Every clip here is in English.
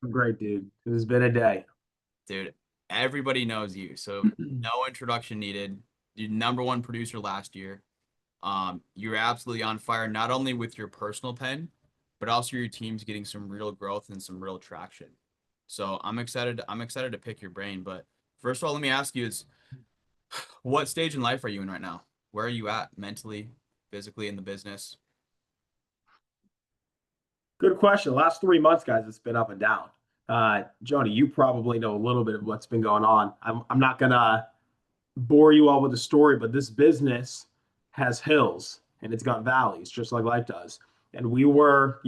Great, dude. It has been a day. Dude, everybody knows you, so no introduction needed. You're number one producer last year. You're absolutely on fire, not only with your personal pen, but also your team's getting some real growth and some real traction. So I'm excited to pick your brain. But first of all, let me ask you is what stage in life are you in right now? Where are you at mentally, physically in the business? Good question. The last 3 months, guys, it's been up and down. Joni, you probably know a little bit of what's been going on. I'm not gonna bore you all with the story, but this business has hills and it's got valleys, just like life does. And we were,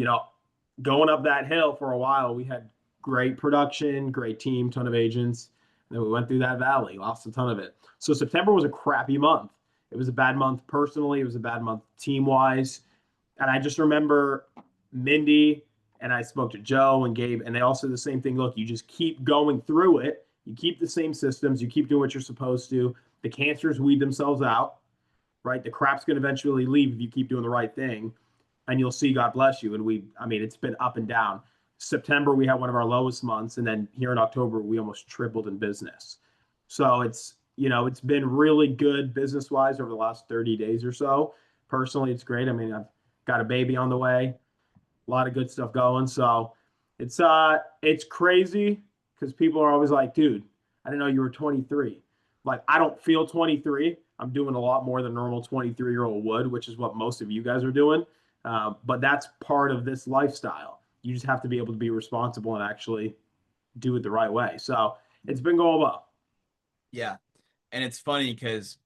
going up that hill for a while. We had great production, great team, ton of agents. And then we went through that valley, lost a ton of it. So September was a crappy month. It was a bad month personally. It was a bad month team wise. And I just remember Mindy and I spoke to Joe and Gabe, and they all said the same thing. Look, you just keep going through it. You keep the same systems. You keep doing what you're supposed to. The cancers weed themselves out, right? The crap's going to eventually leave if you keep doing the right thing, and you'll see God bless you. And I mean, it's been up and down. September, we had one of our lowest months. And then here in October, we almost tripled in business. So it's been really good business wise over the last 30 days or so. Personally, it's great. I mean, I've got a baby on the way, a lot of good stuff going. So it's crazy because people are always like, dude, I didn't know you were 23. Like, I don't feel 23. I'm doing a lot more than a normal 23-year-old would, which is what most of you guys are doing. But that's part of this lifestyle. You just have to be able to be responsible and actually do it the right way. So it's been going well. Yeah. And it's funny because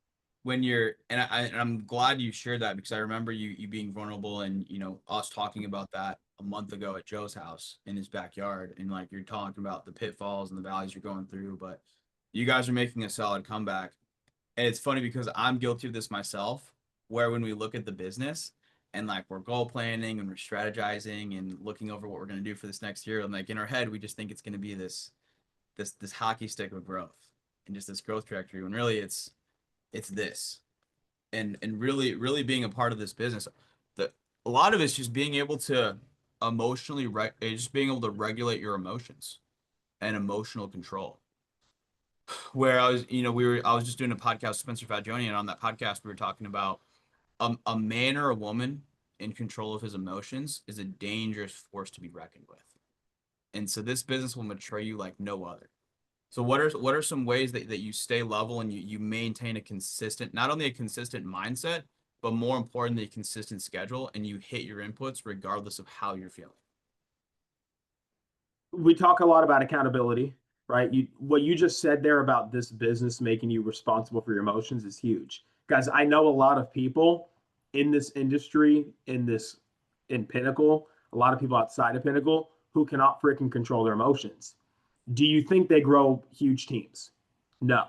when you're and I'm glad you shared that because I remember you being vulnerable and us talking about that a month ago at Joe's house in his backyard and like you're talking about the pitfalls and the valleys you're going through, but you guys are making a solid comeback. And it's funny because I'm guilty of this myself, where when we look at the business and like we're goal planning and we're strategizing and looking over what we're going to do for this next year, and like in our head we just think it's going to be this hockey stick of growth and just this growth trajectory when really it's this and really being a part of this business the a lot of it's just being able to just being able to regulate your emotions and emotional control where I was I was just doing a podcast with Spencer Fagioni and on that podcast we were talking about a man or a woman in control of his emotions is a dangerous force to be reckoned with, and so this business will mature you like no other. So what are some ways that you stay level and you maintain a consistent, not only a consistent mindset, but more importantly, a consistent schedule and you hit your inputs regardless of how you're feeling? We talk a lot about accountability, right? What you just said there about this business making you responsible for your emotions is huge. Guys, I know a lot of people in this industry, in Pinnacle, a lot of people outside of Pinnacle who cannot freaking control their emotions. Do you think they grow huge teams? No.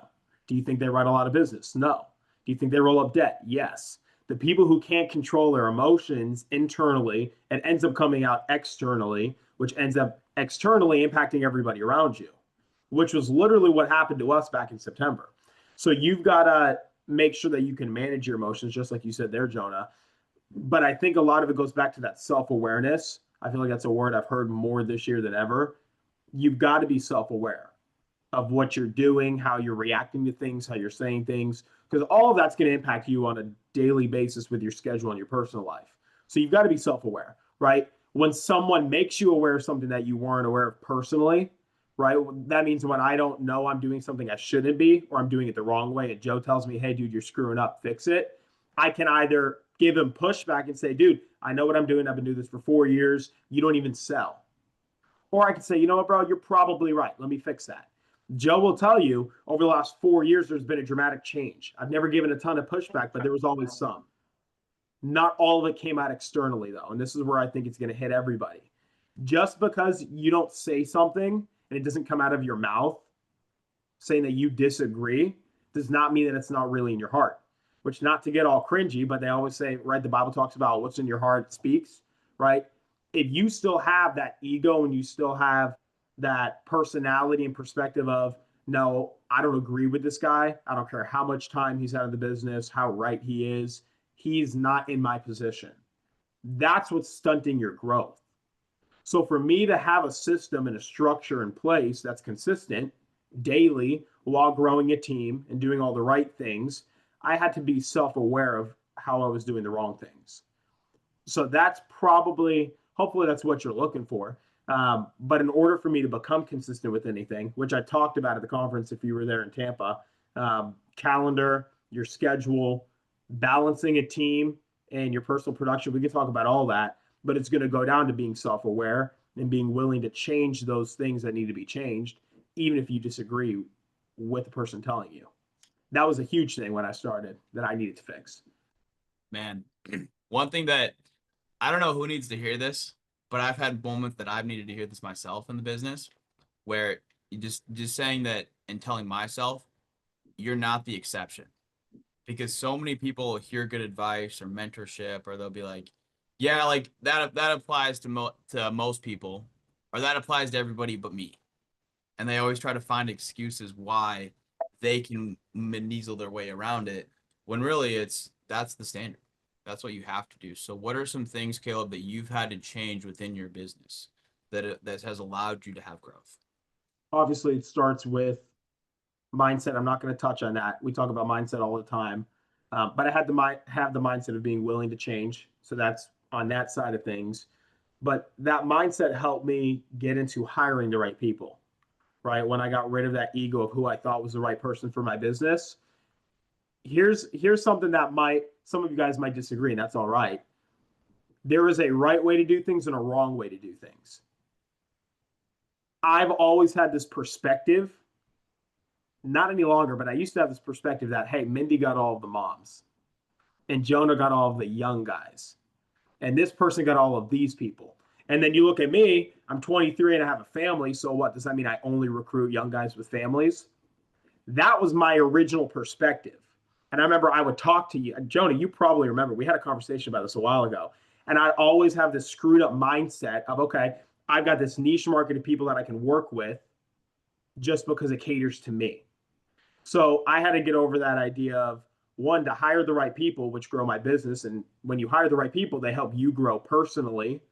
Do you think they write a lot of business? No. Do you think they roll up debt? Yes. The people who can't control their emotions internally and ends up coming out externally, which ends up externally impacting everybody around you, which was literally what happened to us back in September. So you've got to make sure that you can manage your emotions, just like you said there, Jonah. But I think a lot of it goes back to that self awareness. I feel like that's a word I've heard more this year than ever. You've got to be self aware of what you're doing, how you're reacting to things, how you're saying things, because all of that's going to impact you on a daily basis with your schedule and your personal life. So you've got to be self aware, right? When someone makes you aware of something that you weren't aware of personally, right? That means when I don't know I'm doing something I shouldn't be, or I'm doing it the wrong way, and Joe tells me, hey, dude, you're screwing up, fix it. I can either give him pushback and say, dude, I know what I'm doing. I've been doing this for 4 years. You don't even sell. Or I could say, you know what, bro, you're probably right. Let me fix that. Joe will tell you over the last 4 years, there's been a dramatic change. I've never given a ton of pushback, but there was always some. Not all of it came out externally, though. And this is where I think it's going to hit everybody. Just because you don't say something and it doesn't come out of your mouth saying that you disagree does not mean that it's not really in your heart. Which, not to get all cringy, but they always say, right? The Bible talks about what's in your heart speaks, right? If you still have that ego and you still have that personality and perspective of, no, I don't agree with this guy. I don't care how much time he's out of the business, how right he is. He's not in my position. That's what's stunting your growth. So for me to have a system and a structure in place that's consistent daily while growing a team and doing all the right things, I had to be self-aware of how I was doing the wrong things. So that's probably, hopefully, that's what you're looking for. But in order for me to become consistent with anything, which I talked about at the conference if you were there in Tampa, calendar, your schedule, balancing a team, and your personal production, we can talk about all that, but it's going to go down to being self aware and being willing to change those things that need to be changed, even if you disagree with the person telling you. That was a huge thing when I started that I needed to fix. Man, one thing that I don't know who needs to hear this, but I've had moments that I've needed to hear this myself in the business where you just saying that and telling myself you're not the exception, because so many people hear good advice or mentorship, or they'll be like, yeah, like that applies to most people, or that applies to everybody but me. And they always try to find excuses why they can measle their way around it, when really that's the standard. That's what you have to do. So what are some things, Caleb, that you've had to change within your business that has allowed you to have growth? Obviously, it starts with mindset. I'm not going to touch on that. We talk about mindset all the time, but I had to have the mindset of being willing to change. So that's on that side of things. But that mindset helped me get into hiring the right people. Right when I got rid of that ego of who I thought was the right person for my business. Here's something that some of you guys might disagree, and that's all right. There is a right way to do things and a wrong way to do things. I've always had this perspective, not any longer, but I used to have this perspective that, hey, Mindy got all of the moms and Jonah got all of the young guys. And this person got all of these people. And then you look at me, I'm 23 and I have a family. So what? Does that mean I only recruit young guys with families? That was my original perspective. And I remember I would talk to you, Jonah, you probably remember, we had a conversation about this a while ago. And I always have this screwed up mindset of, okay, I've got this niche market of people that I can work with just because it caters to me. So I had to get over that idea of, one, to hire the right people, which grow my business. And when you hire the right people, they help you grow personally.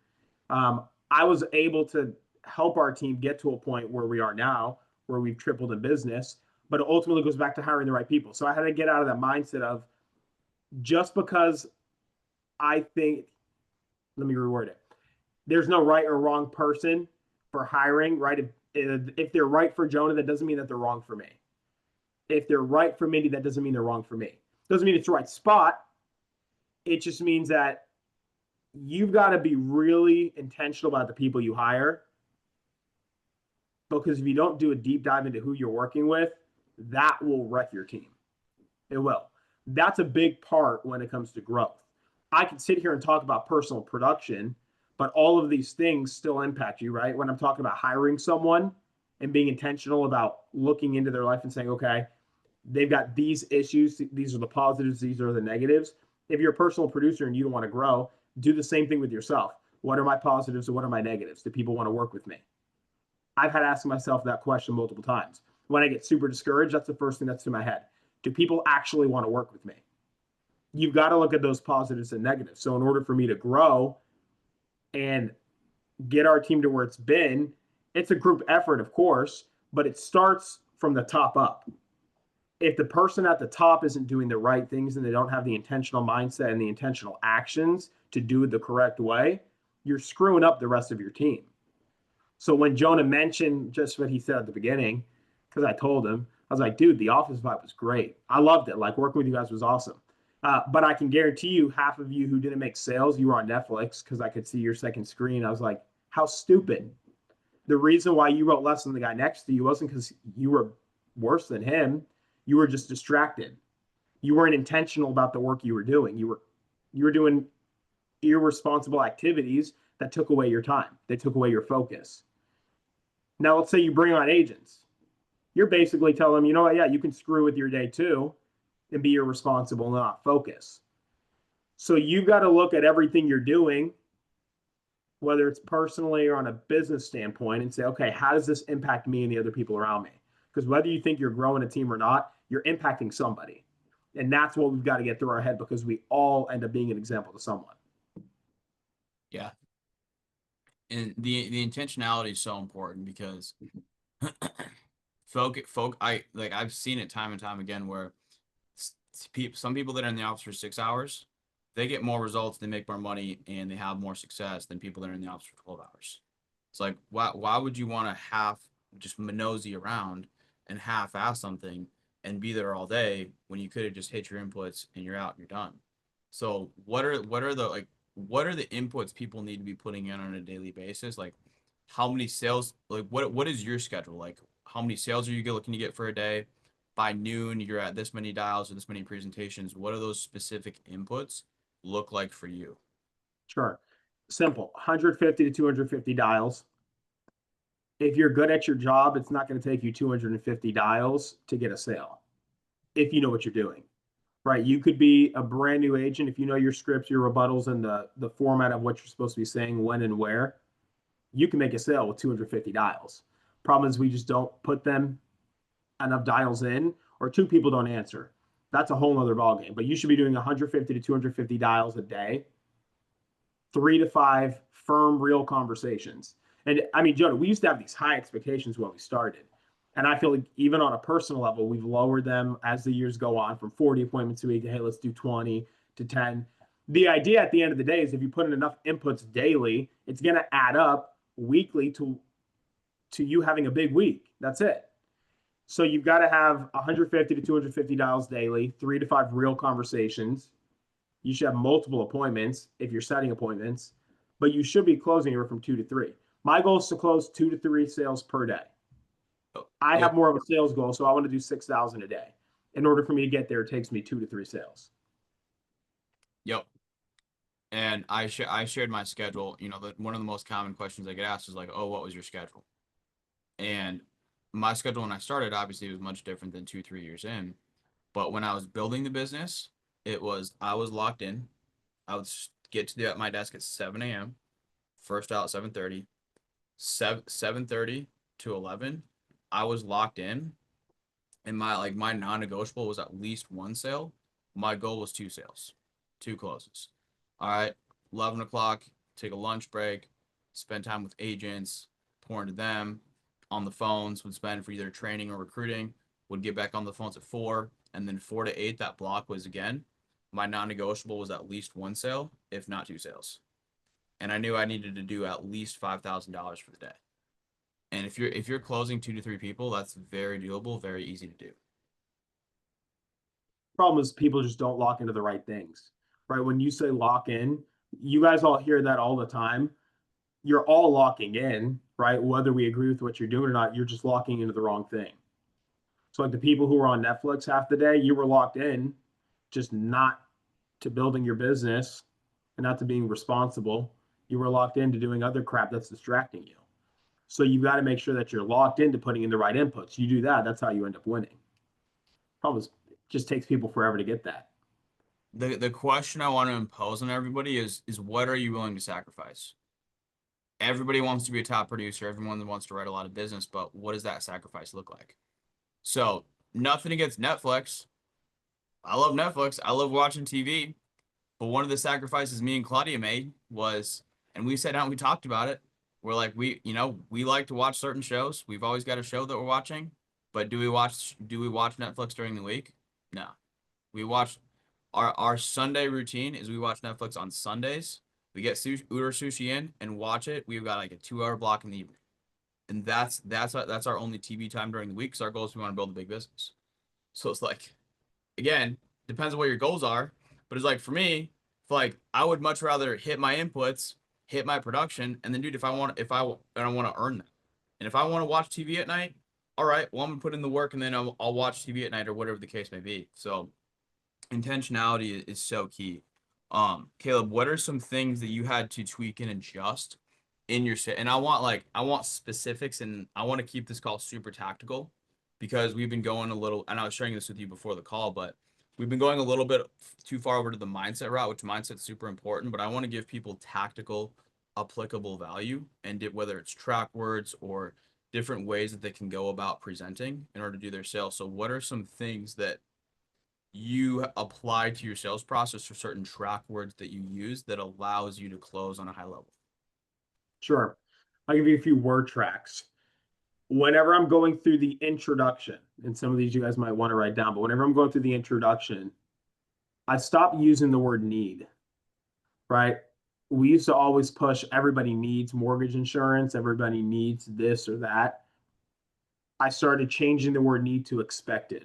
I was able to help our team get to a point where we are now, where we've tripled in business, but it ultimately goes back to hiring the right people. So I had to get out of that mindset of, just because I think, let me reword it. There's no right or wrong person for hiring, right? If they're right for Jonah, that doesn't mean that they're wrong for me. If they're right for Mindy, that doesn't mean they're wrong for me. Doesn't mean it's the right spot. It just means that you've got to be really intentional about the people you hire, because if you don't do a deep dive into who you're working with, that will wreck your team. It will. That's a big part when it comes to growth. I can sit here and talk about personal production, but all of these things still impact you, right? When I'm talking about hiring someone and being intentional about looking into their life and saying, okay, they've got these issues. These are the positives. These are the negatives. If you're a personal producer and you don't want to grow, do the same thing with yourself. What are my positives and what are my negatives? Do people want to work with me? I've had to ask myself that question multiple times. When I get super discouraged, that's the first thing that's in my head. Do people actually want to work with me? You've got to look at those positives and negatives. So in order for me to grow and get our team to where it's been, it's a group effort, of course, but it starts from the top up. If the person at the top isn't doing the right things and they don't have the intentional mindset and the intentional actions to do it the correct way, you're screwing up the rest of your team. So when Jonah mentioned just what he said at the beginning, because I told him, I was like, dude, the office vibe was great. I loved it. Like, working with you guys was awesome. But I can guarantee you, half of you who didn't make sales, you were on Netflix, because I could see your second screen. I was like, how stupid. The reason why you wrote less than the guy next to you wasn't because you were worse than him. You were just distracted. You weren't intentional about the work you were doing. You were doing irresponsible activities that took away your time. They took away your focus. Now, let's say you bring on agents. You're basically telling them, you know what, yeah, you can screw with your day too and be irresponsible and not focus. So you've got to look at everything you're doing, whether it's personally or on a business standpoint, and say, okay, how does this impact me and the other people around me? Because whether you think you're growing a team or not, you're impacting somebody. And that's what we've got to get through our head, because we all end up being an example to someone. Yeah. and the intentionality is so important because I've seen it time and time again where some people that are in the office for 6 hours, they get more results, they make more money, and they have more success than people that are in the office for 12 hours. It's like, why would you want to half just nosy around and half ass something and be there all day when you could have just hit your inputs and you're out and you're done? So what are the inputs people need to be putting in on a daily basis? Like how many sales, like what is your schedule? Like how many sales are you looking to get for a day? By noon, you're at this many dials or this many presentations. What are those specific inputs look like for you? Sure. Simple. 150 to 250 dials. If you're good at your job, it's not going to take you 250 dials to get a sale if you know what you're doing. Right. You could be a brand new agent if you know your scripts, your rebuttals, and the format of what you're supposed to be saying, when and where. You can make a sale with 250 dials. Problem is we just don't put them enough dials in, or two people don't answer. That's a whole other ballgame. But you should be doing 150 to 250 dials a day, 3 to 5 firm, real conversations. And I mean, Jonah, we used to have these high expectations when we started. And I feel like even on a personal level, we've lowered them as the years go on from 40 appointments a week to, hey, let's do 20 to 10. The idea at the end of the day is if you put in enough inputs daily, it's going to add up weekly to you having a big week. That's it. So you've got to have 150 to 250 dials daily, 3 to 5 real conversations. You should have multiple appointments if you're setting appointments, but you should be closing anywhere from 2 to 3. My goal is to close 2 to 3 sales per day. I Yep. have more of a sales goal, so I want to do 6,000 a day. In order for me to get there, it takes me 2 to 3 sales. Yep. And I shared my schedule. You know, one of the most common questions I get asked is like, "Oh, what was your schedule?" And my schedule when I started obviously was much different than 2, 3 years in. But when I was building the business, I was locked in. I would get to my desk at 7 a.m. First out 7:30, 7:30 to 11. I was locked in, and my non-negotiable was at least one sale. My goal was two sales, two closes. All right, 11 o'clock, take a lunch break, spend time with agents, pour into them on the phones, would spend for either training or recruiting, would get back on the phones at 4, and then 4 to 8, that block was again. My non-negotiable was at least one sale, if not two sales. And I knew I needed to do at least $5,000 for the day. And if you're closing 2 to 3 people, that's very doable, very easy to do. Problem is people just don't lock into the right things, right? When you say lock in, you guys all hear that all the time. You're all locking in, right? Whether we agree with what you're doing or not, you're just locking into the wrong thing. So like the people who were on Netflix half the day, you were locked in, just not to building your business and not to being responsible. You were locked into doing other crap that's distracting you. So you've got to make sure that you're locked into putting in the right inputs. You do that, that's how you end up winning. Probably just takes people forever to get that. The question I want to impose on everybody is what are you willing to sacrifice? Everybody wants to be a top producer, everyone wants to write a lot of business, but what does that sacrifice look like? So, nothing against Netflix. I love Netflix. I love watching TV. But one of the sacrifices me and Claudia made was, and we sat down and we talked about it. We're like, we like to watch certain shows. We've always got a show that we're watching, but do we watch Netflix during the week? No. We watch our Sunday routine is we watch Netflix on Sundays. We get order sushi in and watch it. We've got like a 2 hour block in the evening, and that's our only TV time during the week. Because our goal is we want to build a big business. So it's like, again, depends on what your goals are. But it's like for me, like I would much rather hit my inputs, hit my production, and then dude, if I want to earn that, and if I want to watch TV at night, all right, well I'm gonna put in the work, and then I'll watch TV at night or whatever the case may be. So intentionality is so key. Caleb, what are some things that you had to tweak and adjust in your set? And I want specifics, and I want to keep this call super tactical because we've been going a little, and I was sharing this with you before the call, but we've been going a little bit too far over to the mindset route, which mindset's super important, but I want to give people tactical, applicable value, and whether it's track words or different ways that they can go about presenting in order to do their sales. So what are some things that you apply to your sales process for certain track words that you use that allows you to close on a high level? Sure. I'll give you a few word tracks. Whenever I'm going through the introduction, and some of these you guys might want to write down, but whenever I'm going through the introduction, I stop using the word need, right? We used to always push everybody needs mortgage insurance, everybody needs this or that. I started changing the word need to expected.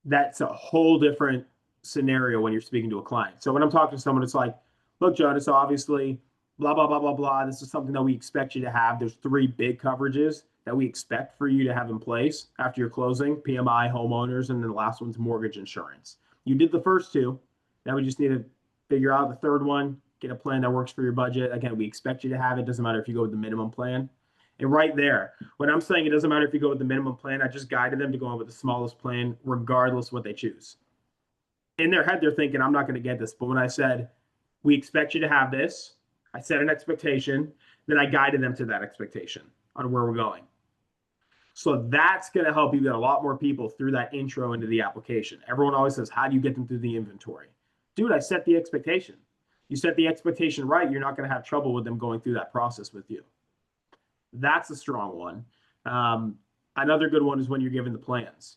That's a whole different scenario when you're speaking to a client. So when I'm talking to someone, it's like, look, Jonas, obviously, blah, blah, blah, blah, blah. This is something that we expect you to have. There's three big coverages that we expect for you to have in place after your closing: PMI, homeowners, and then the last one's mortgage insurance. You did the first two. Now we just need to figure out the third one, get a plan that works for your budget. Again, we expect you to have it. Doesn't matter if you go with the minimum plan. And right there, when I'm saying it doesn't matter if you go with the minimum plan, I just guided them to go on with the smallest plan, regardless what they choose. In their head, they're thinking, I'm not going to get this. But when I said, we expect you to have this, I set an expectation, then I guided them to that expectation on where we're going. So that's going to help you get a lot more people through that intro into the application. Everyone always says, how do you get them through the inventory? Dude, I set the expectation. You set the expectation right, you're not going to have trouble with them going through that process with you. That's a strong one. Another good one is when you're given the plans.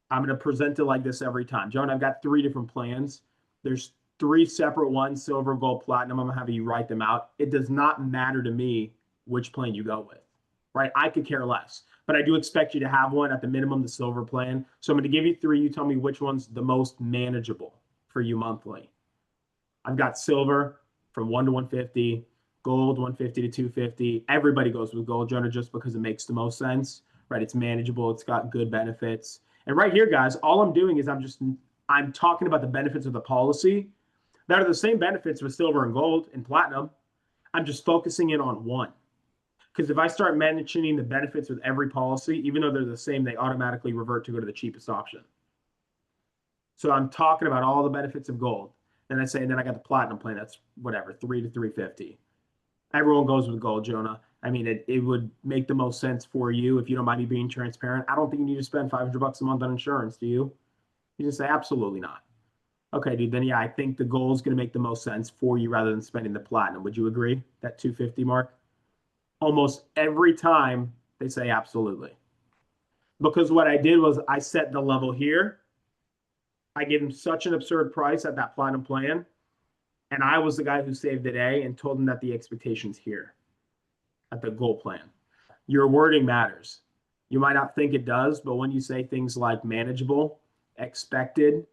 I'm going to present it like this every time. Joan, I've got 3 different plans. There's 3 separate ones: silver, gold, platinum. I'm going to have you write them out. It does not matter to me which plan you go with, right? I could care less, but I do expect you to have one, at the minimum, the silver plan. So I'm going to give you 3. You tell me which one's the most manageable for you monthly. I've got silver from 1 to 150, gold 150 to 250. Everybody goes with gold, Jonah, just because it makes the most sense, right? It's manageable. It's got good benefits. And right here, guys, all I'm doing is I'm talking about the benefits of the policy that are the same benefits with silver and gold and platinum. I'm just focusing in on one. Because if I start mentioning the benefits with every policy, even though they're the same, they automatically revert to go to the cheapest option. So I'm talking about all the benefits of gold. Then I say, and then I got the platinum plan. That's whatever, 3 to 350. Everyone goes with gold, Jonah. I mean, it would make the most sense for you if you don't mind me being transparent. I don't think you need to spend $500 a month on insurance, do you? You just say, absolutely not. Okay, dude, then yeah, I think the goal is going to make the most sense for you rather than spending the platinum. Would you agree? That 250 mark? Almost every time they say absolutely. Because what I did was I set the level here. I gave them such an absurd price at that platinum plan. And I was the guy who saved the day and told them that the expectation's here at the goal plan. Your wording matters. You might not think it does, but when you say things like manageable, expected,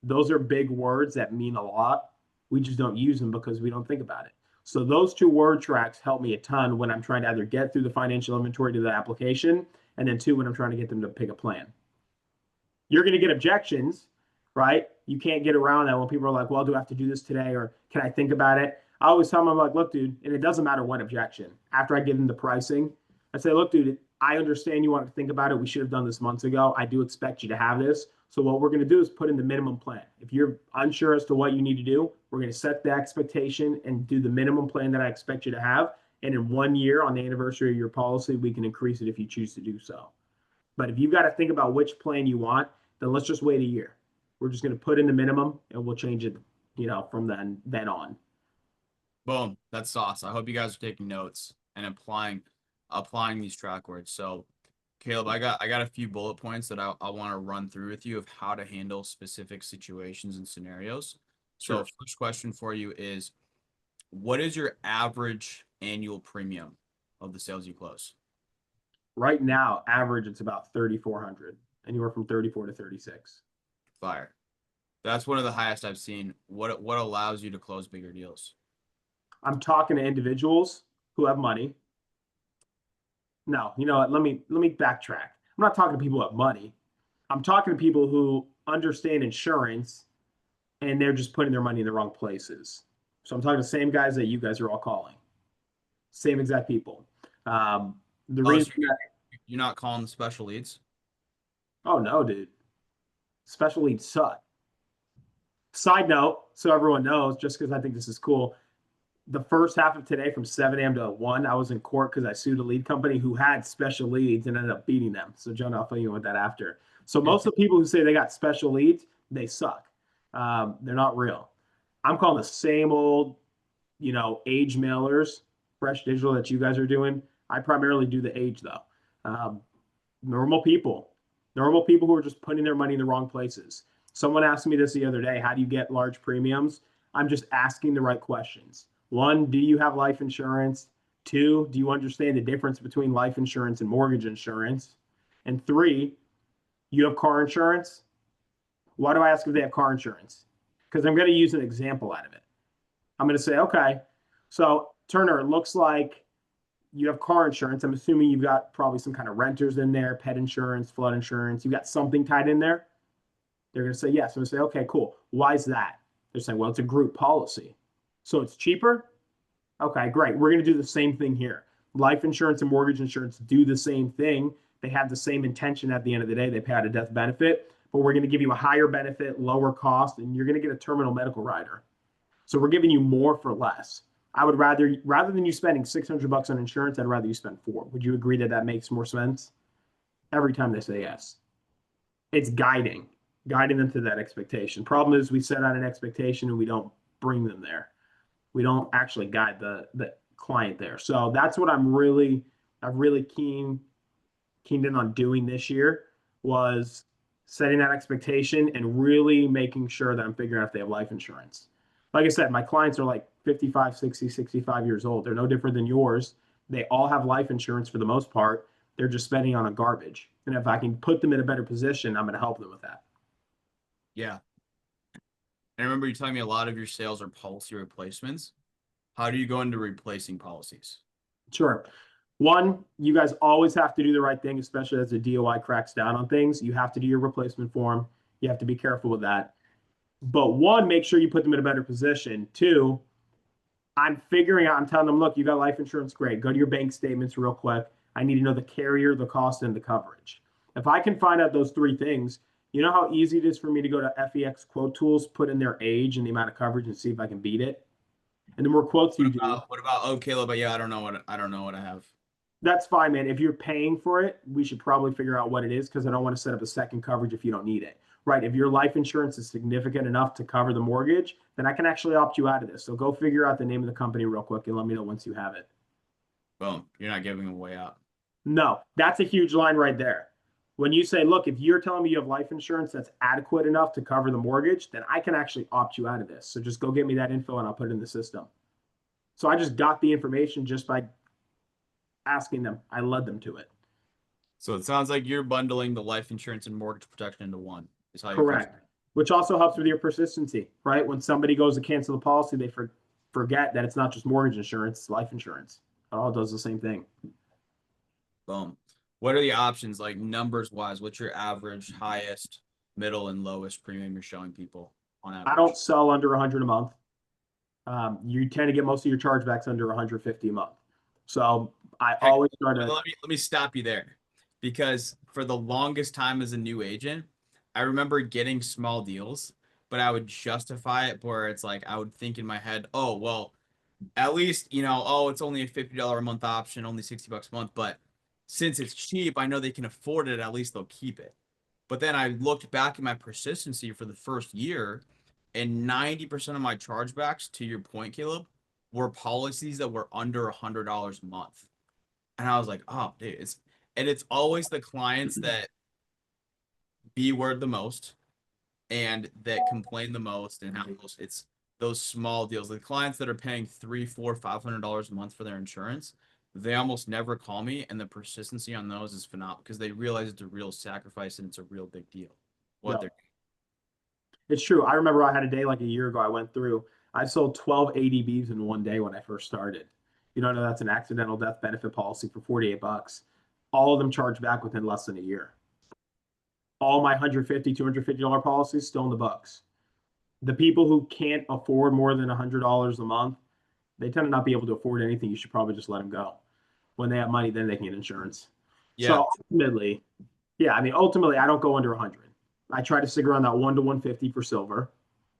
those are big words that mean a lot. We just don't use them because we don't think about it. So those 2 word tracks help me a ton when I'm trying to either get through the financial inventory to the application, and then 2, when I'm trying to get them to pick a plan. You're going to get objections, right? You can't get around that when people are like, well, do I have to do this today, or can I think about it? I always tell them, I'm like, look, dude, and it doesn't matter what objection. After I give them the pricing, I say, look, dude, I understand you want to think about it. We should have done this months ago. I do expect you to have this. So what we're going to do is put in the minimum plan. If you're unsure as to what you need to do, we're going to set the expectation and do the minimum plan that I expect you to have. And in 1 year, on the anniversary of your policy, we can increase it if you choose to do so. But if you've got to think about which plan you want, then let's just wait a year. We're just going to put in the minimum and we'll change it, from then on. Boom. That's sauce. I hope you guys are taking notes and applying these track words. So Caleb, I got a few bullet points that I want to run through with you of how to handle specific situations and scenarios. Sure. So first question for you is, what is your average annual premium of the sales you close? Right now, average, it's about 3,400, anywhere from 34 to 36. Fire. That's one of the highest I've seen. What allows you to close bigger deals? I'm talking to individuals who have money. No, you know what? Let me backtrack. I'm not talking to people who have money. I'm talking to people who understand insurance and they're just putting their money in the wrong places. So I'm talking to the same guys that you guys are all calling. Same exact people. The reason So you're not calling the special leads? oh no, dude. Special leads suck. Side note, so everyone knows, just because I think this is cool, the first half of today from 7 a.m. to 1, I was in court because I sued a lead company who had special leads and ended up beating them. So, John, I'll fill you in with that after. So, most of the people who say they got special leads, they suck. They're not real. I'm calling the same old, age mailers fresh digital that you guys are doing. I primarily do the age though. Um, normal people, normal people who are just putting their money in the wrong places. Someone asked me this the other day. How do you get large premiums? I'm just asking the right questions. One, do you have life insurance? Two, do you understand the difference between life insurance and mortgage insurance? And three, you have car insurance? Why do I ask if they have car insurance? Because I'm going to use an example out of it. I'm going to say, okay, so Turner, it looks like you have car insurance. I'm assuming you've got probably some kind of renters in there, pet insurance, flood insurance. You've got something tied in there. They're going to say yes. I'm going to say, okay, cool. Why is that? They're saying, well, it's a group policy. So it's cheaper? Okay, great. We're going to do the same thing here. Life insurance and mortgage insurance do the same thing. They have the same intention at the end of the day. They pay out a death benefit, but we're going to give you a higher benefit, lower cost, and you're going to get a terminal medical rider. So we're giving you more for less. I would rather than you spending $600 on insurance, I'd rather you spend four. Would you agree that that makes more sense? Every time they say yes, it's guiding them to that expectation. Problem is we set out an expectation and we don't bring them there. We don't actually guide the client there. So that's what I'm really keened in on doing this year was setting that expectation and really making sure that I'm figuring out if they have life insurance. Like I said, my clients are like 55, 60, 65 years old. They're no different than yours. They all have life insurance for the most part. They're just spending on a garbage. And if I can put them in a better position, I'm going to help them with that. Yeah. And I remember you telling me a lot of your sales are policy replacements. How do you go into replacing policies? Sure. One, you guys always have to do the right thing, especially as the DOI cracks down on things. You have to do your replacement form. You have to be careful with that. But one, make sure you put them in a better position. Two, I'm telling them, look, you got life insurance, great. Go to your bank statements real quick. I need to know the carrier, the cost, and the coverage. If I can find out those three things, you know how easy it is for me to go to FEX quote tools, put in their age and the amount of coverage and see if I can beat it. And the more quotes you do, What about oh Caleb? But yeah, I don't know what I have. that's fine, man. If you're paying for it, we should probably figure out what it is because I don't want to set up a second coverage if you don't need it. Right. If your life insurance is significant enough to cover the mortgage, then I can actually opt you out of this. So go figure out the name of the company real quick and let me know once you have it. Boom. You're not giving them a way out. No, that's a huge line right there. When you say, look, if you're telling me you have life insurance that's adequate enough to cover the mortgage, then I can actually opt you out of this. So just go get me that info and I'll put it in the system. So I just got the information just by asking them. I led them to it. So it sounds like you're bundling the life insurance and mortgage protection into one. Is how Correct. Which also helps with your persistency, right? When somebody goes to cancel the policy, they forget that it's not just mortgage insurance, it's life insurance. It all does the same thing. Boom. What are the options like numbers wise? What's your average, highest, middle, and lowest premium you're showing people on average? I don't sell under 100 a month. You tend to get most of your chargebacks under 150 a month. So I always try to. Let me stop you there, because for the longest time as a new agent, I remember getting small deals, but I would justify it where it's like I would think in my head, oh well, at least oh it's only a $50 a month option, only $60 a month, but since it's cheap, I know they can afford it. At least they'll keep it. But then I looked back at my persistency for the first year, and 90% of my chargebacks, to your point, Caleb, were policies that were under $100 a month. And I was like, oh, dude, it's always the clients that B word the most and that complain the most and it's those small deals. The clients that are paying $300, $400, $500 a month for their insurance, they almost never call me, and the persistency on those is phenomenal because they realize it's a real sacrifice and it's a real big deal. No, it's true. I remember I had a day like a year ago. I sold 12 ADBs in one day when I first started. You don't know that's an accidental death benefit policy for $48. All of them charged back within less than a year. All my $150, $250 policies still in the books. The people who can't afford more than $100 a month, they tend to not be able to afford anything. You should probably just let them go. When they have money, then they can get insurance. Yeah. So ultimately, ultimately, I don't go under 100. I try to stick around that 1 to 150 for silver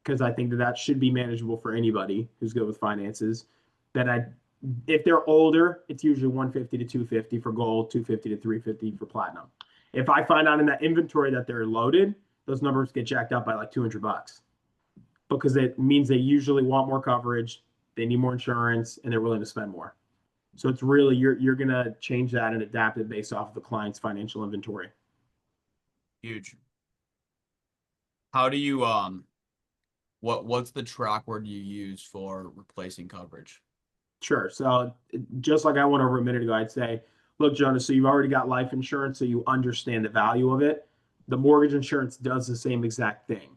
because I think that should be manageable for anybody who's good with finances. If they're older, it's usually 150 to 250 for gold, 250 to 350 for platinum. If I find out in that inventory that they're loaded, those numbers get jacked up by like $200 because it means they usually want more coverage, they need more insurance, and they're willing to spend more. So it's really you're gonna change that and adapt it based off of the client's financial inventory. Huge. How do you what's the track word you use for replacing coverage? Sure. So just like I went over a minute ago, I'd say, look, Jonas, so you've already got life insurance, so you understand the value of it. The mortgage insurance does the same exact thing.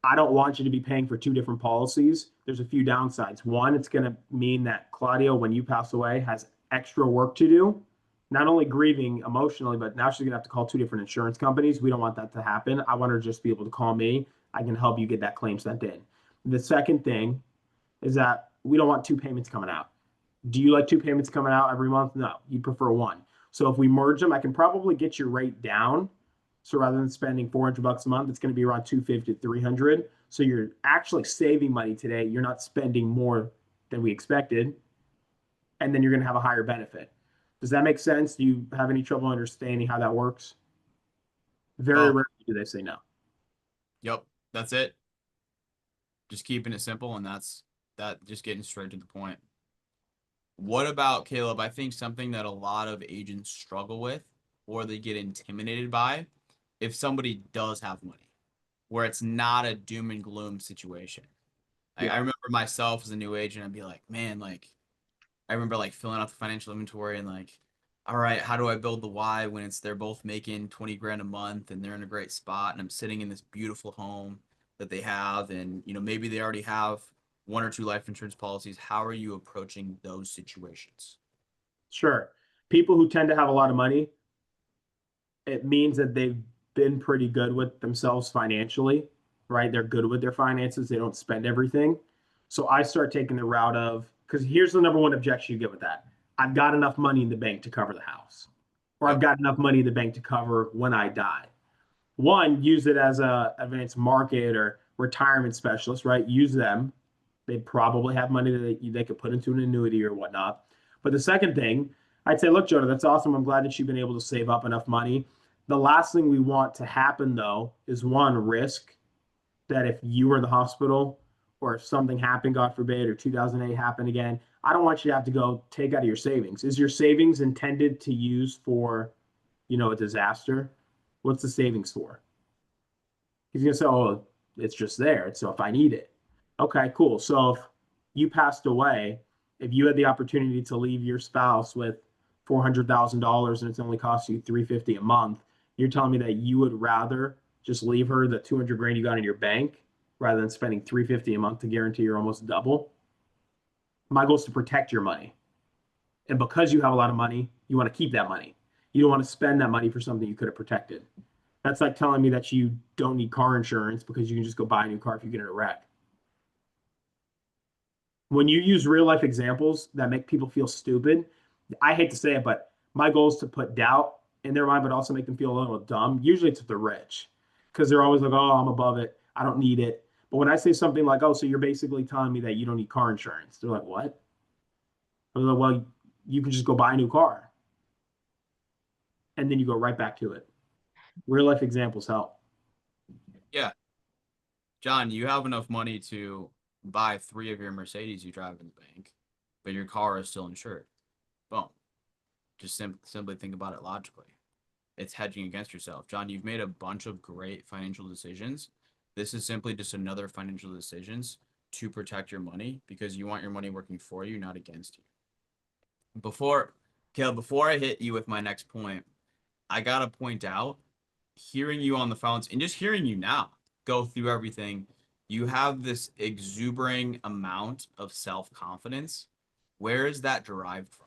I don't want you to be paying for two different policies. There's a few downsides. One, it's going to mean that Claudia, when you pass away, has extra work to do, not only grieving emotionally, but now she's going to have to call two different insurance companies. We don't want that to happen. I want her to just be able to call me. I can help you get that claim sent in. The second thing is that we don't want two payments coming out. Do you like two payments coming out every month? No, you prefer one. So if we merge them, I can probably get your rate down. So rather than spending $400 a month, it's going to be around 250 to 300. So you're actually saving money today. You're not spending more than we expected, and then you're going to have a higher benefit. Does that make sense? Do you have any trouble understanding how that works? Very Oh, rarely do they say no. yep, that's it. Just keeping it simple, and that's that. Just getting straight to the point. What about Caleb? I think something that a lot of agents struggle with or they get intimidated by if somebody does have money, where it's not a doom and gloom situation. I Yeah, remember myself as a new agent, I'd be like, man, like I remember like filling out the financial inventory and like, all right, how do I build the why when it's they're both making 20 grand a month and they're in a great spot and I'm sitting in this beautiful home that they have and maybe they already have one or two life insurance policies. How are you approaching those situations? sure. People who tend to have a lot of money, it means that they've been pretty good with themselves financially, right? They're good with their finances. They don't spend everything. So I start taking the route of, because here's the number one objection you get with that. I've got enough money in the bank to cover the house, or I've Yep. got enough money in the bank to cover when I die. One, use it as a advanced market or retirement specialist, right? Use them. They probably have money that they could put into an annuity or whatnot. But the second thing, I'd say, look, Jonah, that's awesome. I'm glad that you've been able to save up enough money. The last thing we want to happen, though, is one, risk that if you were in the hospital or if something happened, God forbid, or 2008 happened again, I don't want you to have to go take out of your savings. Is your savings intended to use for, a disaster? What's the savings for? He's gonna say, "Oh, it's just there. So if I need it, okay, cool. So if you passed away, if you had the opportunity to leave your spouse with $400,000 and it's only cost you 350 a month, you're telling me that you would rather just leave her the 200 grand you got in your bank rather than spending 350 a month to guarantee you're almost double? My goal is to protect your money, and because you have a lot of money, you want to keep that money. You don't want to spend that money for something you could have protected. That's like telling me that you don't need car insurance because you can just go buy a new car if you get in a wreck. When you use real life examples that make people feel stupid, I hate to say it, but my goal is to put doubt in their mind, but also make them feel a little dumb. Usually it's with the rich because they're always like, oh, I'm above it. I don't need it. But when I say something like, oh, so you're basically telling me that you don't need car insurance, they're like, what? I'm like, well, you can just go buy a new car and then you go right back to it. Real life examples help. Yeah. John, you have enough money to buy three of your Mercedes you drive in the bank, but your car is still insured. Boom. Just simply think about it logically. It's hedging against yourself. John, you've made a bunch of great financial decisions. This is simply just another financial decisions to protect your money because you want your money working for you, not against you. Before, Caleb, before I hit you with my next point, I gotta point out, hearing you on the phones and just hearing you now go through everything, you have this exuberating amount of self-confidence. Where is that derived from?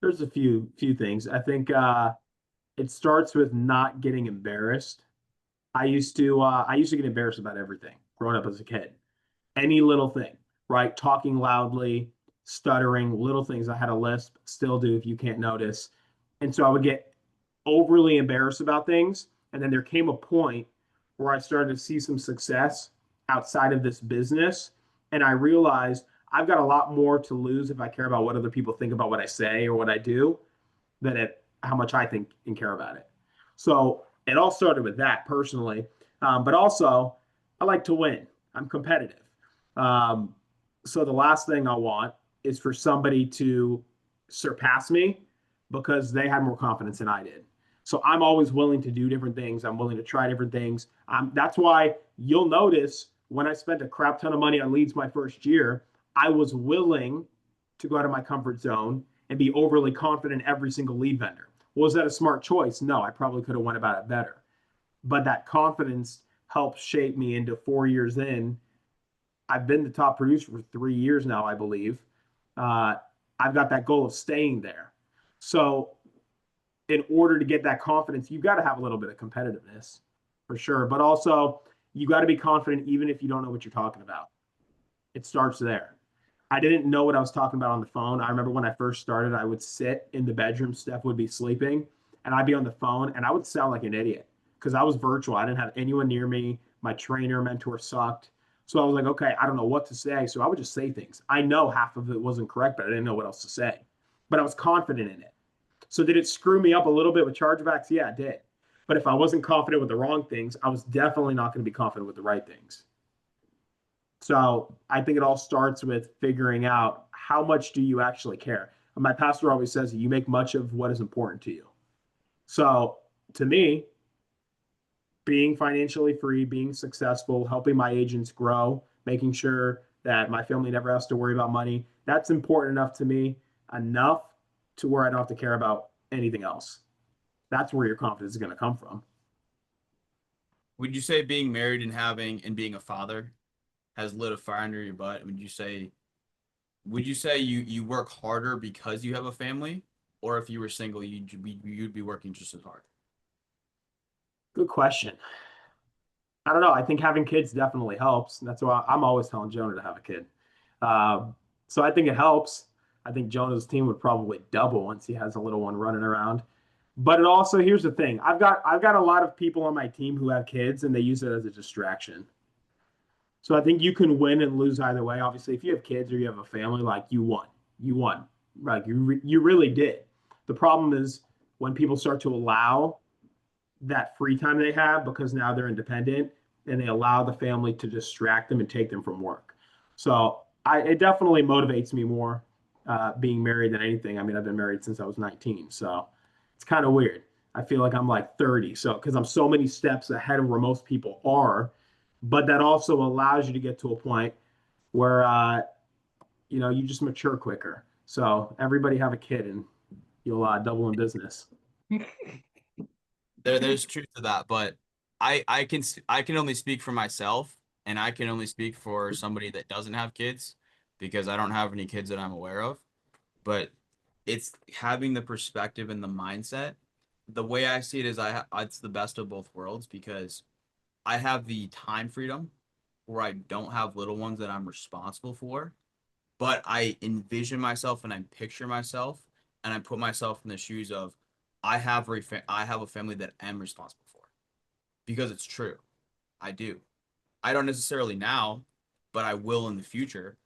There's a few things. I think it starts with not getting embarrassed. I used to get embarrassed about everything growing up as a kid. Any little thing, right? Talking loudly, stuttering, little things. I had a lisp, still do if you can't notice. And so I would get overly embarrassed about things. And then there came a point where I started to see some success outside of this business. And I realized I've got a lot more to lose if I care about what other people think about what I say or what I do than how much I think and care about it. So it all started with that personally, but also I like to win. I'm competitive. Um, So the last thing I want is for somebody to surpass me because they had more confidence than I did. So I'm always willing to do different things. I'm willing to try different things. That's why you'll notice when I spent a crap ton of money on leads my first year, I was willing to go out of my comfort zone and be overly confident in every single lead vendor. Was that a smart choice? No, I probably could have went about it better. But that confidence helped shape me into 4 years in. I've been the top producer for 3 years now, I believe. Uh, I've got that goal of staying there. So, in order to get that confidence, you've got to have a little bit of competitiveness for sure. But also, you got to be confident even if you don't know what you're talking about. It starts there. I didn't know what I was talking about on the phone. I remember when I first started, I would sit in the bedroom, Steph would be sleeping, and I'd be on the phone and I would sound like an idiot because I was virtual. I didn't have anyone near me. My trainer, mentor sucked. So I was like, okay, I don't know what to say. So I would just say things. I know half of it wasn't correct, but I didn't know what else to say. But I was confident in it. So did it screw me up a little bit with chargebacks? Yeah, it did. But if I wasn't confident with the wrong things, I was definitely not going to be confident with the right things. So I think it all starts with figuring out how much do you actually care. And my pastor always says you make much of what is important to you. So to me, being financially free, being successful, helping my agents grow, making sure that my family never has to worry about money, that's important enough to me, enough to where I don't have to care about anything else. That's where your confidence is going to come from. Would you say being married and having and being a father has lit a fire under your butt? Would you say you work harder because you have a family, or if you were single, you'd be working just as hard? Good question. I don't know. I think having kids definitely helps. That's why I'm always telling Jonah to have a kid. So I think it helps. I think Jonah's team would probably double once he has a little one running around. But it also, here's the thing. I've got a lot of people on my team who have kids and they use it as a distraction. So I think you can win and lose either way. Obviously, if you have kids or you have a family, like you won. You won. Like you really did. The problem is when people start to allow that free time they have because now they're independent and they allow the family to distract them and take them from work. So it definitely motivates me more being married than anything. I mean, I've been married since I was 19, so it's kind of weird. I feel like I'm like 30, so because I'm so many steps ahead of where most people are, but that also allows you to get to a point where you just mature quicker. So everybody have a kid and you'll double in business. There's truth to that, but I can only speak for myself, and I can only speak for somebody that doesn't have kids because I don't have any kids that I'm aware of. But it's having the perspective and the mindset. The way I see it is it's the best of both worlds because I have the time freedom where I don't have little ones that I'm responsible for, but I envision myself and I picture myself and I put myself in the shoes of I have a family that I'm responsible for because it's true. I do. I don't necessarily now, but I will in the future.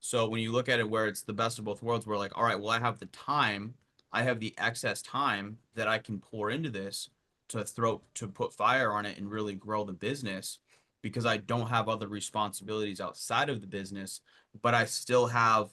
So when you look at it where it's the best of both worlds, we're like, all right, well, I have the time, I have the excess time that I can pour into this to put fire on it and really grow the business because I don't have other responsibilities outside of the business, but I still have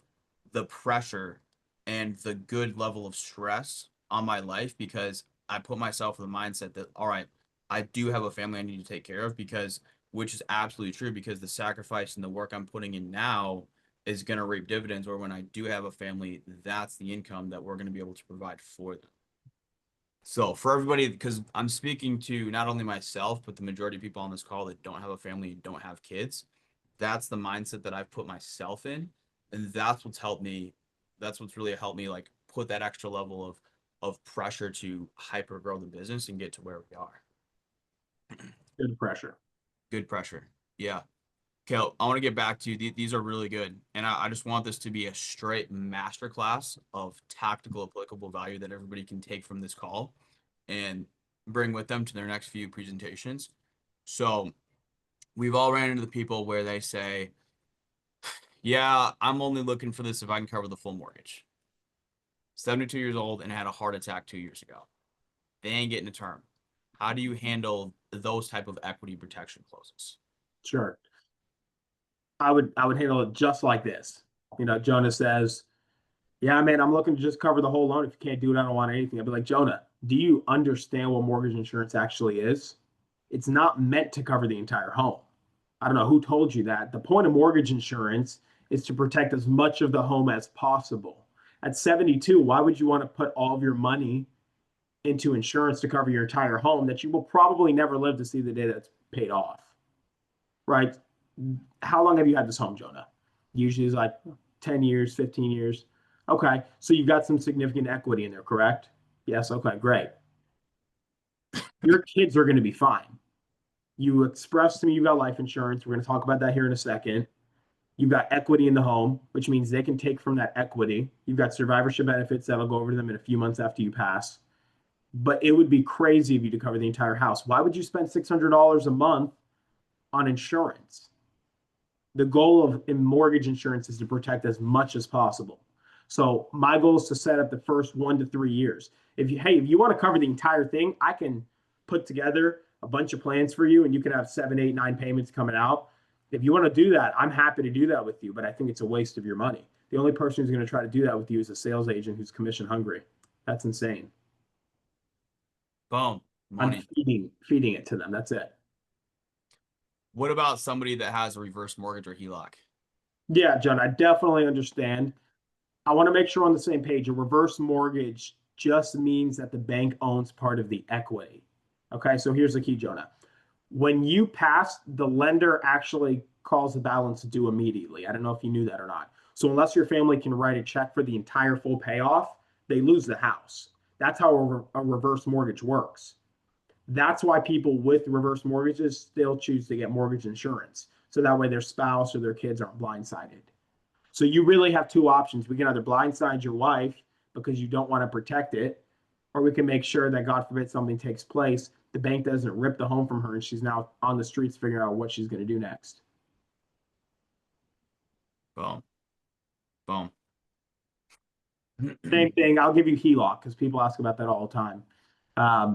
the pressure and the good level of stress on my life because I put myself in the mindset that, all right, I do have a family I need to take care of because which is absolutely true because the sacrifice and the work I'm putting in now is going to reap dividends. Or when I do have a family, that's the income that we're going to be able to provide for them. So for everybody, because I'm speaking to not only myself, but the majority of people on this call that don't have a family and don't have kids, that's the mindset that I've put myself in. And that's what's helped me. That's what's really helped me like put that extra level of pressure to hyper grow the business and get to where we are. Good pressure. Good pressure. Yeah. Okay, I want to get back to you. These are really good. And I just want this to be a straight masterclass of tactical applicable value that everybody can take from this call and bring with them to their next few presentations. So we've all ran into the people where they say, yeah, I'm only looking for this if I can cover the full mortgage. 72 years old and had a heart attack 2 years ago. They ain't getting a term. How do you handle those type of equity protection clauses? Sure. I would handle it just like this. Jonah says, "Yeah, man, I'm looking to just cover the whole loan. If you can't do it, I don't want anything." I'd be like, "Jonah, do you understand what mortgage insurance actually is? It's not meant to cover the entire home. I don't know who told you that. The point of mortgage insurance is to protect as much of the home as possible. At 72, why would you want to put all of your money into insurance to cover your entire home that you will probably never live to see the day that's paid off, right? How long have you had this home, Jonah? Usually it's like 10 years, 15 years. Okay, so you've got some significant equity in there, correct? Yes, okay, great. Your kids are going to be fine. You expressed to me you've got life insurance. We're going to talk about that here in a second. You've got equity in the home, which means they can take from that equity. You've got survivorship benefits that'll go over to them in a few months after you pass. But it would be crazy of you to cover the entire house. Why would you spend $600 a month on insurance? The goal of in mortgage insurance is to protect as much as possible. So my goal is to set up the first 1 to 3 years. If you want to cover the entire thing, I can put together a bunch of plans for you, and you can have 7, 8, 9 payments coming out. If you want to do that, I'm happy to do that with you, but I think it's a waste of your money. The only person who's going to try to do that with you is a sales agent who's commission hungry. That's insane. Boom, I'm money. feeding it to them. That's it. What about somebody that has a reverse mortgage or HELOC? Yeah, John, I definitely understand. I want to make sure we're on the same page. A reverse mortgage just means that the bank owns part of the equity. Okay, so here's the key, Jonah. When you pass, the lender actually calls the balance due immediately. I don't know if you knew that or not. So unless your family can write a check for the entire full payoff, they lose the house. That's how a reverse mortgage works. That's why people with reverse mortgages still choose to get mortgage insurance. So that way their spouse or their kids aren't blindsided. So you really have two options. We can either blindside your wife because you don't want to protect it, or we can make sure that, God forbid, something takes place, the bank doesn't rip the home from her and she's now on the streets figuring out what she's going to do next. Boom, boom. Same thing. I'll give you HELOC because people ask about that all the time.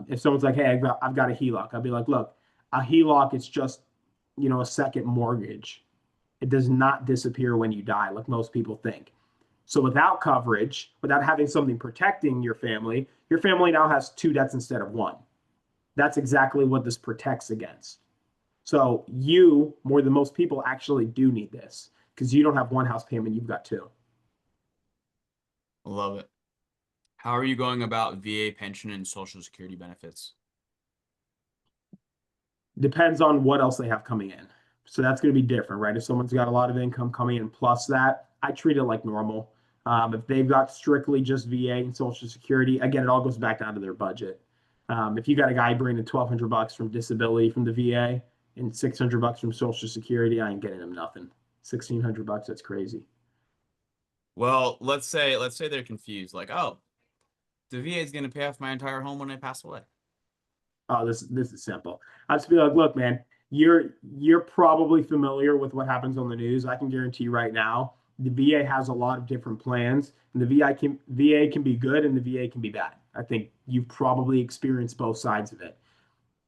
If someone's like, "Hey, I've got a HELOC," I'll be like, "Look, a HELOC is just, a second mortgage. It does not disappear when you die, like most people think. So without coverage, without having something protecting your family now has two debts instead of one. That's exactly what this protects against. So you, more than most people, actually do need this because you don't have one house payment, you've got two. Love it. How are you going about VA pension and Social Security benefits? Depends on what else they have coming in. So that's going to be different, right? If someone's got a lot of income coming in plus that, I treat it like normal. If they've got strictly just VA and Social Security, again, it all goes back down to their budget. If you got a guy bringing $1,200 from disability from the VA and $600 from Social Security, I ain't getting him nothing. $1,600, that's crazy. Well, let's say they're confused, like, oh, the VA is going to pay off my entire home when I pass away. Oh, this is simple. I just be like, look, man, you're probably familiar with what happens on the news. I can guarantee you right now, the VA has a lot of different plans, and the VA can be good and the VA can be bad. I think you've probably experienced both sides of it.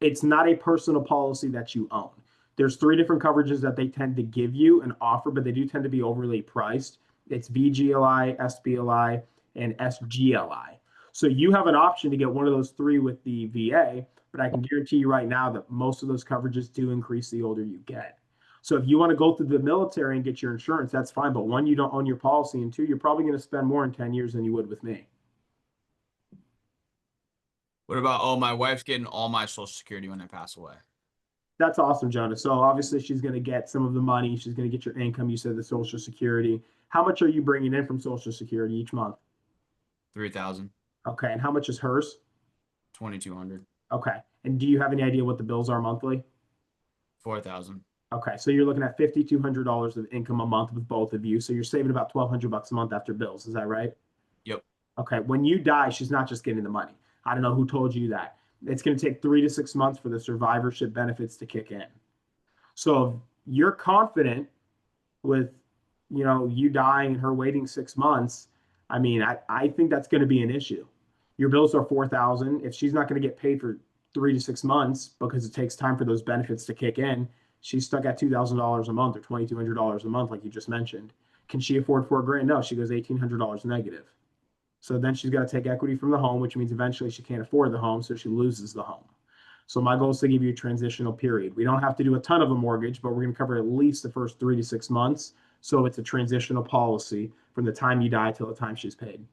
It's not a personal policy that you own. There's three different coverages that they tend to give you and offer, but they do tend to be overly priced. It's VGLI, SBLI, and SGLI. So you have an option to get one of those three with the VA, but I can guarantee you right now that most of those coverages do increase the older you get. So if you want to go through the military and get your insurance, that's fine. But one, you don't own your policy, and two, you're probably going to spend more in 10 years than you would with me. What about, oh, my wife's getting all my Social Security when I pass away? That's awesome, Jonah. So obviously she's going to get some of the money. She's going to get your income. You said the Social Security. How much are you bringing in from Social Security each month? 3,000, Okay. And how much is hers? 2,200, Okay. And do you have any idea what the bills are monthly? 4,000. Okay. So you're looking at $5,200 of income a month with both of you. So you're saving about $1,200 a month after bills. Is that right? Yep. Okay. When you die, she's not just getting the money. I don't know who told you that. It's going to take 3 to 6 months for the survivorship benefits to kick in. So if you're confident with you dying and her waiting 6 months, I mean, I think that's going to be an issue. Your bills are 4,000. If she's not going to get paid for 3 to 6 months because it takes time for those benefits to kick in, She's stuck at $2,000 a month or $2,200 a month, like you just mentioned. Can she afford 4 grand? No, she goes $1,800 negative. So then she's got to take equity from the home, which means eventually she can't afford the home, so she loses the home. So my goal is to give you a transitional period. We don't have to do a ton of a mortgage, but we're going to cover at least the first 3 to 6 months. So it's a transitional policy from the time you die till the time she's paid.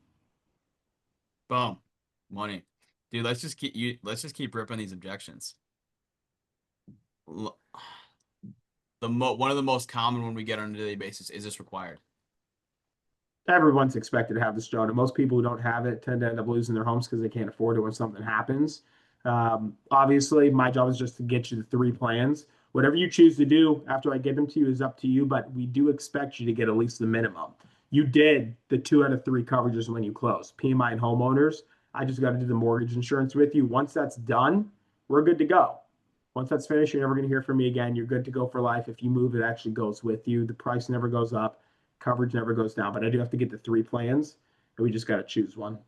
Boom. Money. Dude, let's just keep ripping these objections. L- one of the most common when we get on a daily basis, is this required? Everyone's expected to have this, Joe. And most people who don't have it tend to end up losing their homes because they can't afford it when something happens. Obviously, my job is just to get you the 3 plans. Whatever you choose to do after I get them to you is up to you, but we do expect you to get at least the minimum. You did the 2 out of 3 coverages when you close, PMI and homeowners. I just got to do the mortgage insurance with you. Once that's done, we're good to go. Once that's finished, you're never going to hear from me again. You're good to go for life. If you move, it actually goes with you. The price never goes up, coverage never goes down. But I do have to get the 3 plans, and we just got to choose one.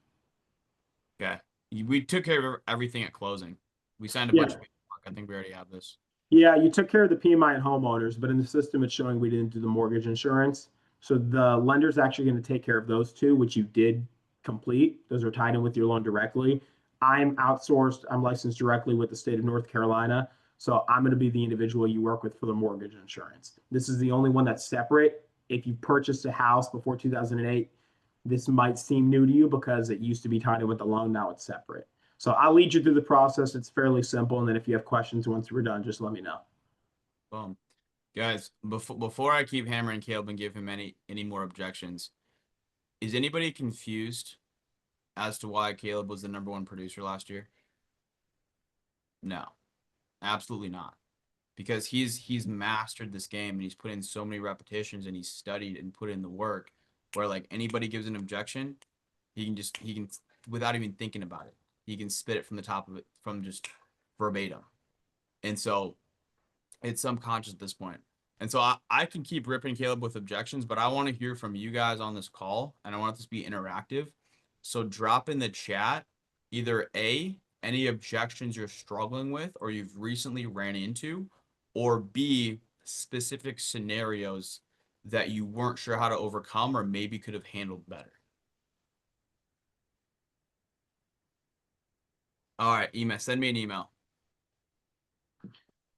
Okay. We took care of everything at closing. We signed a bunch Yeah. of paperwork. I think we already have this. Yeah, you took care of the PMI and homeowners, but in the system, it's showing we didn't do the mortgage insurance. So the lender's actually going to take care of those two, which you did complete. Those are tied in with your loan directly. I'm outsourced. I'm licensed directly with the state of North Carolina. So I'm going to be the individual you work with for the mortgage insurance. This is the only one that's separate. If you purchased a house before 2008, this might seem new to you because it used to be tied in with the loan. Now it's separate. So I'll lead you through the process. It's fairly simple. And then if you have questions once we're done, just let me know. Boom. Guys, before I keep hammering Caleb and give him any more objections, is anybody confused as to why Caleb was the #1 producer last year? No, absolutely not. Because he's mastered this game and he's put in so many repetitions and he's studied and put in the work where like anybody gives an objection, he can without even thinking about it, he can spit it from the top of it from just verbatim. And so it's subconscious at this point. And so I can keep ripping Caleb with objections, but I want to hear from you guys on this call and I want this to be interactive. So drop in the chat either any objections you're struggling with or you've recently ran into, or B, specific scenarios that you weren't sure how to overcome or maybe could have handled better. All right, email. Send me an email.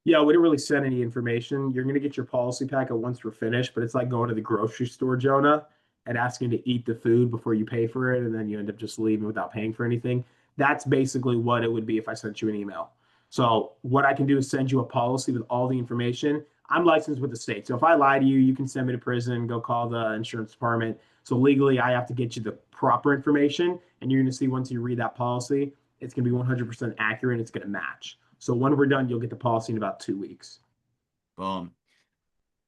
Yeah, we didn't really send any information. You're going to get your policy packet once we're finished, but it's like going to the grocery store, Jonah, and asking to eat the food before you pay for it, and then you end up just leaving without paying for anything. That's basically what it would be if I sent you an email. So what I can do is send you a policy with all the information. I'm licensed with the state. So if I lie to you, you can send me to prison, go call the insurance department. So legally, I have to get you the proper information, and you're going to see once you read that policy, it's going to be 100% accurate. It's going to match. So when we're done, you'll get the policy in about 2 weeks. Boom.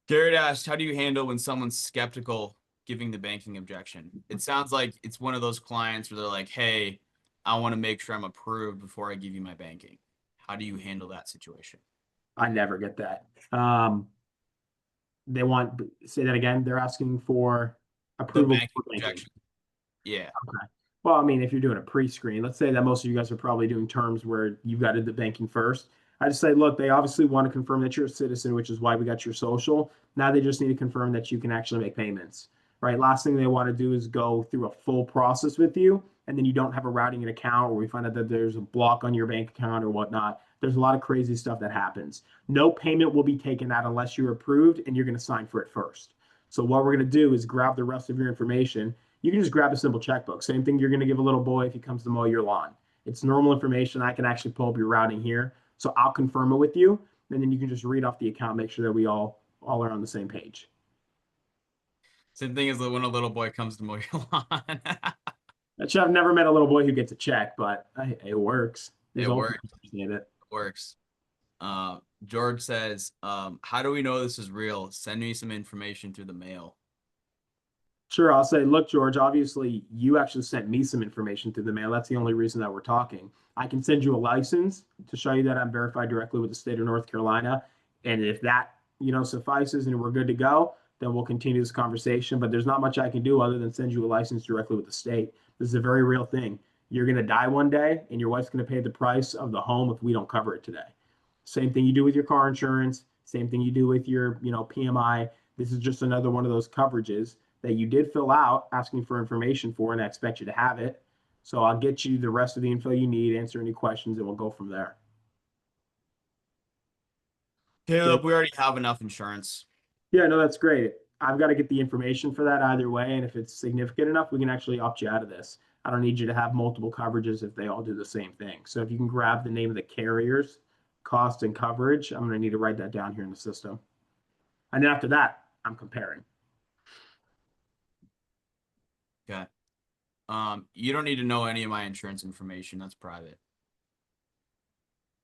Garrett asked, how do you handle when someone's skeptical giving the banking objection? It sounds like it's one of those clients where they're like, hey, I want to make sure I'm approved before I give you my banking. How do you handle that situation? I never get that. They want, say that again. They're asking for The approval banking for banking. objection. Yeah. Okay. Well, I mean, if you're doing a pre-screen, let's say that most of you guys are probably doing terms where you've got to do the banking first. I just say, look, they obviously want to confirm that you're a citizen, which is why we got your social. Now they just need to confirm that you can actually make payments, right? Last thing they want to do is go through a full process with you, and then you don't have a routing an account, or we find out that there's a block on your bank account or whatnot. There's a lot of crazy stuff that happens. No payment will be taken out unless you're approved, and you're going to sign for it first. So what we're going to do is grab the rest of your information. You can just grab a simple checkbook. Same thing you're going to give a little boy if he comes to mow your lawn. It's normal information. I can actually pull up your routing here. So I'll confirm it with you. And then you can just read off the account, make sure that we all are on the same page. Same thing as when a little boy comes to mow your lawn. Actually, I've never met a little boy who gets a check, but it works. It works. Understand it. It works. George says, how do we know this is real? Send me some information through the mail. Sure, I'll say, look, George, obviously you actually sent me some information through the mail. That's the only reason that we're talking. I can send you a license to show you that I'm verified directly with the state of North Carolina. And if that, suffices and we're good to go, then we'll continue this conversation. But there's not much I can do other than send you a license directly with the state. This is a very real thing. You're going to die one day, and your wife's going to pay the price of the home if we don't cover it today. Same thing you do with your car insurance. Same thing you do with your, PMI. This is just another one of those coverages that you did fill out asking for information for, and I expect you to have it. So I'll get you the rest of the info you need, answer any questions, and we'll go from there. Caleb, Good. we already have enough insurance. Yeah, no, that's great. I've got to get the information for that either way. And if it's significant enough, we can actually opt you out of this. I don't need you to have multiple coverages if they all do the same thing. So if you can grab the name of the carriers, cost, and coverage, I'm going to need to write that down here in the system. And then after that, I'm comparing. Okay. You don't need to know any of my insurance information. That's private.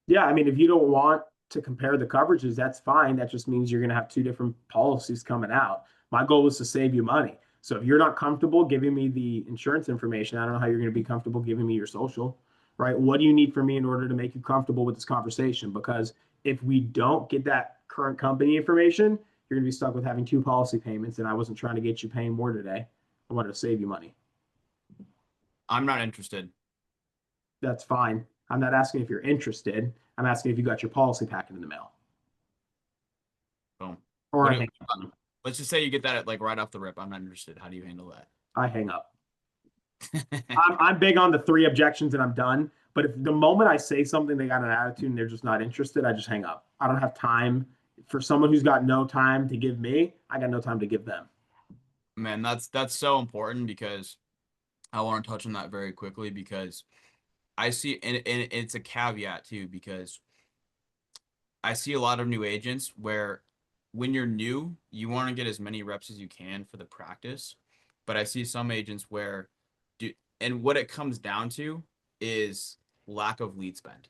Yeah, I mean, if you don't want to compare the coverages, that's fine. That just means you're going to have two different policies coming out. My goal is to save you money. So if you're not comfortable giving me the insurance information, I don't know how you're going to be comfortable giving me your social, right? What do you need from me in order to make you comfortable with this conversation? Because if we don't get that current company information, you're going to be stuck with having two policy payments. And I wasn't trying to get you paying more today. I wanted to save you money. I'm not interested. That's fine. I'm not asking if you're interested. I'm asking if you got your policy packet in the mail. Boom. Or What I do, hang up. let's just say you get that at, like right off the rip. I'm not interested. How do you handle I hang up. that? I'm big on the three objections and I'm done. But if the moment I say something, they got an attitude and they're just not interested, I just hang up. I don't have time for someone who's got no time to give me. I got no time to give them. Man, that's so important because I want to touch on that very quickly because I see, and it's a caveat too, because I see a lot of new agents where when you're new, you want to get as many reps as you can for the practice. But I see some agents where and what it comes down to is lack of lead spend.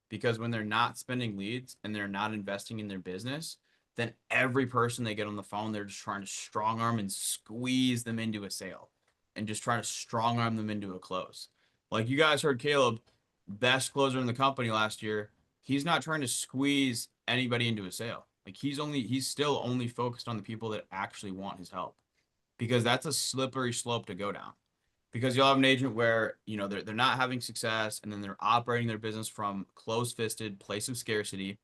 Because when they're not spending leads and they're not investing in their business, then every person they get on the phone, they're just trying to strong arm and squeeze them into a sale and just trying to strong arm them into a close. Like you guys heard Caleb, best closer in the company last year. He's not trying to squeeze anybody into a sale. Like he's still only focused on the people that actually want his help because that's a slippery slope to go down because you'll have an agent where they're not having success and then they're operating their business from close-fisted place of scarcity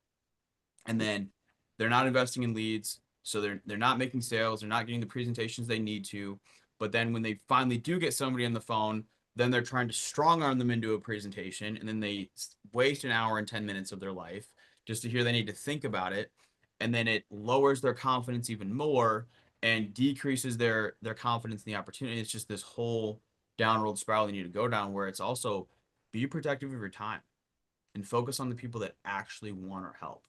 and then they're not investing in leads, so they're not making sales, they're not getting the presentations they need to, but then when they finally do get somebody on the phone, then they're trying to strong arm them into a presentation and then they waste an hour and 10 minutes of their life just to hear they need to think about it, and then it lowers their confidence even more and decreases their confidence in the opportunity. It's just this whole downward spiral they need to go down where it's also be protective of your time and focus on the people that actually want our help.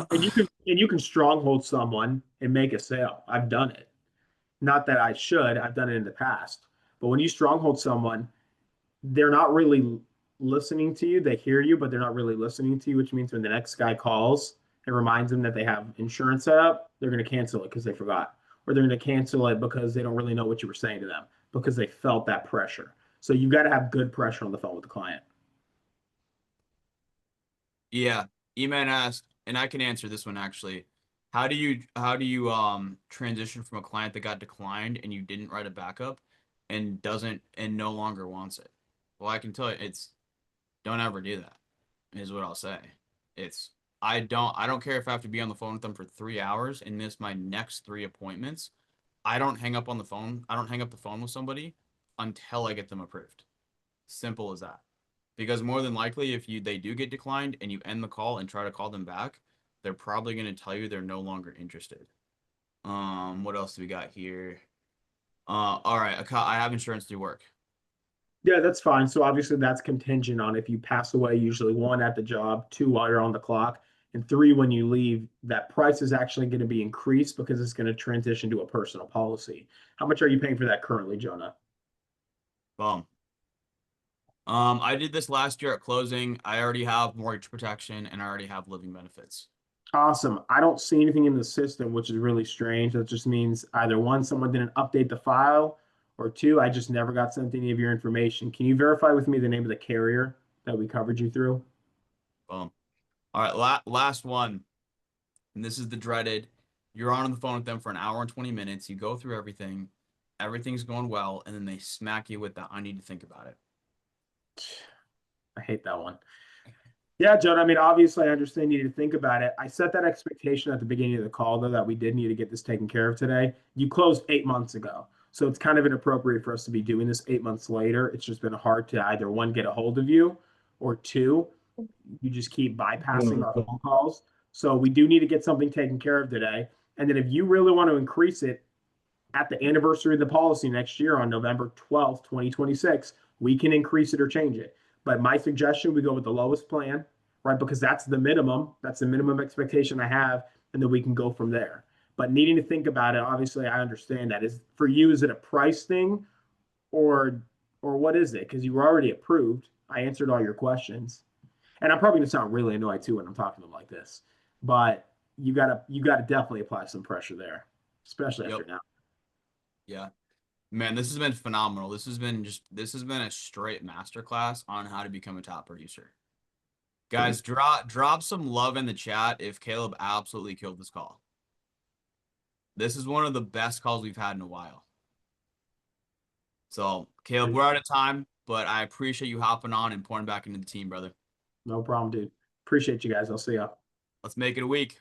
And you can stronghold someone and make a sale. I've done it. Not that I should. I've done it in the past. But when you stronghold someone, they're not really listening to you. They hear you, but they're not really listening to you, which means when the next guy calls and reminds them that they have insurance set up, they're going to cancel it because they forgot. Or they're going to cancel it because they don't really know what you were saying to them because they felt that pressure. So you've got to have good pressure on the phone with the client. Yeah, E-Man asked, and I can answer this one actually. How do you transition from a client that got declined and you didn't write a backup and doesn't and no longer wants it? Well, I can tell you it's don't ever do that, is what I'll say. It's I don't care if I have to be on the phone with them for 3 hours and miss my next three appointments. I don't hang up on the phone. I don't hang up the phone with somebody until I get them approved. Simple as that. Because more than likely, if they do get declined and you end the call and try to call them back, they're probably going to tell you they're no longer interested. What else do we got here? All right, I have insurance through work. Yeah, that's fine. So obviously that's contingent on if you pass away, usually one at the job, two while you're on the clock, and three when you leave, that price is actually going to be increased because it's going to transition to a personal policy. How much are you paying for that currently, Jonah? Boom. I did this last year at closing. I already have mortgage protection and I already have living benefits. Awesome. I don't see anything in the system, which is really strange. That just means either one, someone didn't update the file, or two, I just never got sent any of your information. Can you verify with me the name of the carrier that we covered you through? Boom. All right, last one. And this is the dreaded. You're on the phone with them for an hour and 20 minutes. You go through everything. Everything's going well. And then they smack you with the, I need to think about it. I hate that one. Yeah, Joe. I mean, obviously, I understand you need to think about it. I set that expectation at the beginning of the call, though, that we did need to get this taken care of today. You closed 8 months ago. So it's kind of inappropriate for us to be doing this 8 months later. It's just been hard to either one, get a hold of you, or two, you just keep bypassing our phone calls. So we do need to get something taken care of today. And then if you really want to increase it at the anniversary of the policy next year on November 12th, 2026, we can increase it or change it. But my suggestion, we go with the lowest plan, right? Because that's the minimum. That's the minimum expectation I have. And then we can go from there. But needing to think about it, obviously, I understand that. Is for you, is it a price thing or what is it? Because you were already approved. I answered all your questions. And I'm probably gonna sound really annoyed too when I'm talking to them like this. But you gotta definitely apply some pressure there, especially Yep. after now. Yeah. Man, this has been phenomenal. This has been a straight masterclass on how to become a top producer. Guys, drop some love in the chat if Caleb absolutely killed this call. This is one of the best calls we've had in a while. So, Caleb, we're out of time, but I appreciate you hopping on and pouring back into the team, brother. No problem, dude. Appreciate you guys. I'll see ya. Let's make it a week.